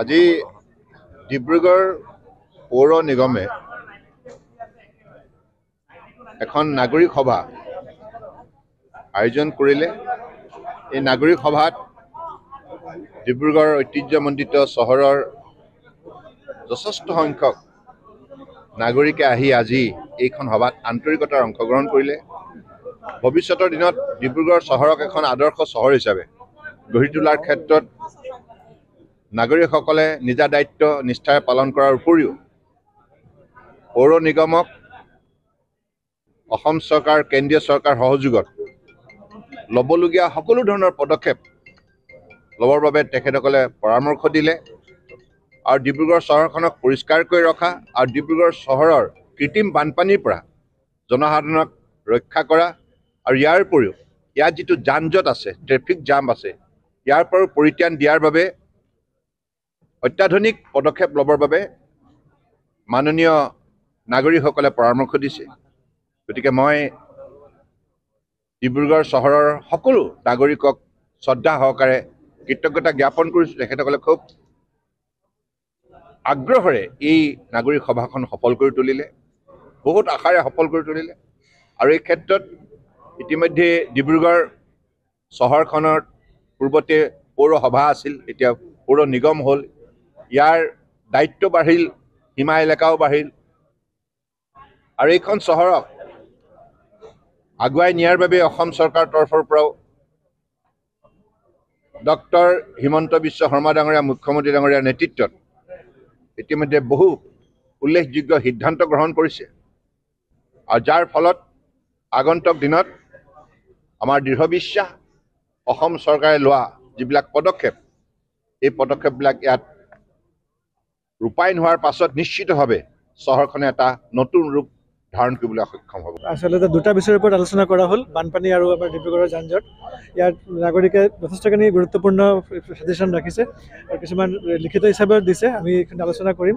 আজি ডিব্ৰুগড় পৌৰ নিগমে এখন নাগৰিক সভা আয়োজন কৰিলে। এই নাগৰিক সভাত ডিব্ৰুগড় ঐতিহ্যমণ্ডিত চহৰৰ যথেষ্ট সংখ্যক নাগৰিকে আহি আজি এইখন সভাত আন্তৰিকতাৰ অংশগ্ৰহণ কৰিলে। ভৱিষ্যতৰ দিনত ডিব্ৰুগড় চহৰক এখন আদৰ্শ চহৰ হিচাপে গঢ়ি তোলাৰ ক্ষেত্ৰত নাগৰিকসকলে নিজা দায়িত্ব নিষ্ঠাৰে পালন কৰাৰ উপৰিও পৌৰ নিগমক অসম চৰকাৰ কেন্দ্ৰীয় চৰকাৰ সহযোগত ল'বলগীয়া সকলো ধৰণৰ পদক্ষেপ ল'বৰ বাবে তেখেতসকলে পৰামৰ্শ দিলে। আৰু ডিব্ৰুগড় চহৰখনক পৰিষ্কাৰ কৰি ৰখা আৰু ডিব্ৰুগড় চহৰৰ কৃত্ৰিম বানপানীৰ পৰা জনসাধাৰণক ৰক্ষা কৰা আৰু ইয়াৰ উপৰিও ইয়াত যিটো যান জঁট আছে, ট্ৰেফিক জাম আছে, ইয়াৰ পৰাও পৰিত্ৰাণ দিয়াৰ বাবে অত্যাধুনিক পদক্ষেপ ল'বৰ বাবে মাননীয় নাগৰিকসকলে পৰামৰ্শ দিছে। গতিকে মই ডিব্ৰুগড় চহৰৰ সকলো নাগৰিকক শ্ৰদ্ধা সহকাৰে কৃতজ্ঞতা জ্ঞাপন কৰিছোঁ। তেখেতসকলে খুব আগ্ৰহেৰে এই নাগৰিক সভাখন সফল কৰি তুলিলে, বহুত আশাৰে সফল কৰি তুলিলে। আৰু এই ক্ষেত্ৰত ইতিমধ্যে ডিব্ৰুগড় চহৰখনৰ পূৰ্বতে পৌৰসভা আছিল, এতিয়া পৌৰ নিগম হ'ল। ইয়াৰ দায়িত্ব বাঢ়িল, সীমা এলেকাও বাঢ়িল। আৰু এইখন চহৰক আগুৱাই নিয়াৰ বাবে অসম চৰকাৰৰ তৰফৰ পৰাও ডক্টৰ হিমন্ত বিশ্ব শৰ্মা ডাঙৰীয়া মুখ্যমন্ত্ৰী ডাঙৰীয়াৰ নেতৃত্বত ইতিমধ্যে বহু উল্লেখযোগ্য সিদ্ধান্ত গ্ৰহণ কৰিছে। আৰু যাৰ ফলত আগন্তুক দিনত আমাৰ দৃঢ় বিশ্বাস অসম চৰকাৰে লোৱা যিবিলাক পদক্ষেপ, এই পদক্ষেপবিলাক ইয়াত ৰূপায়ণ হোৱাৰ পাছত নিশ্চিতভাৱে চহৰখনে এটা নতুন ৰূপ ধাৰণ কৰিবলৈ সক্ষম হ'ব। আচলতে দুটা বিষয়ৰ ওপৰত আলোচনা কৰা হ'ল, বানপানী আৰু আমাৰ ডিব্ৰুগড়ৰ যান জঁট। ইয়াত নাগৰিকে যথেষ্টখিনি গুৰুত্বপূৰ্ণ সাজেশ্যন ৰাখিছে আৰু কিছুমান লিখিত হিচাপেও দিছে। আমি এইখিনি আলোচনা কৰিম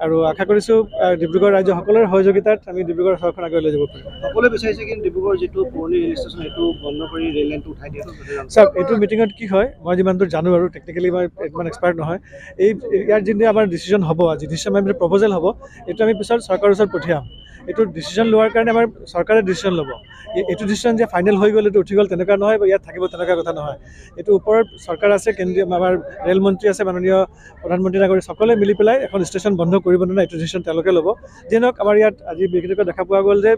আৰু আশা কৰিছোঁ ডিব্ৰুগড় ৰাজ্য সকলোৰে সহযোগিতাত আমি ডিব্ৰুগড় চহৰখন আগুৱাই লৈ যাব পাৰিম। সকলোৱে বিচাৰিছে কিন্তু ডিব্ৰুগড় যিটো পুৰণি ৰেল ষ্টেচন সেইটো বন্ধ কৰি ৰেল লাইনটো উঠাই দিয়া। চাওক, এইটো মিটিঙত কি হয়, মই যিমান দূৰ জানো আৰু টেকনিকেলি মই ইমান এক্সপাৰ্ট নহয়, ইয়াৰ যিটো আমাৰ ডিচিশ্যন হ'ব, আজি ডিচিশ্যন মানে প্ৰপ'জেল হ'ব, এইটো আমি পিছত চৰকাৰৰ ওচৰত পঠিয়াম। এইটো ডিচিশ্যন লোৱাৰ কাৰণে আমাৰ চৰকাৰে ডিচিশ্যন ল'ব। এইটো ডিচিশ্যন যে ফাইনেল হৈ গ'ল, এইটো উঠি গ'ল তেনেকুৱা নহয়, বা ইয়াত থাকিব তেনেকুৱা কথা নহয়। এইটো ওপৰত চৰকাৰ আছে, কেন্দ্ৰীয় আমাৰ ৰেলমন্ত্ৰী আছে, মাননীয় প্ৰধানমন্ত্ৰী ডাঙৰীয়া, সকলোৱে মিলি পেলাই এখন ষ্টেচন বন্ধ কৰিব নে নাই এইটো ডিচিশ্যন তেওঁলোকে ল'ব। যি নহওক, আমাৰ ইয়াত আজি বিশেষকৈ দেখা পোৱা গ'ল যে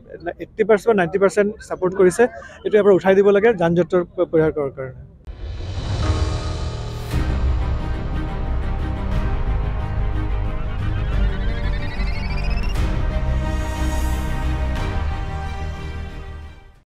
80% বা 90% ছাপোৰ্ট কৰিছে এইটো ইয়াৰ পৰা উঠাই দিব লাগে যান জঁটৰ পৰিহাৰ কৰাৰ কাৰণে।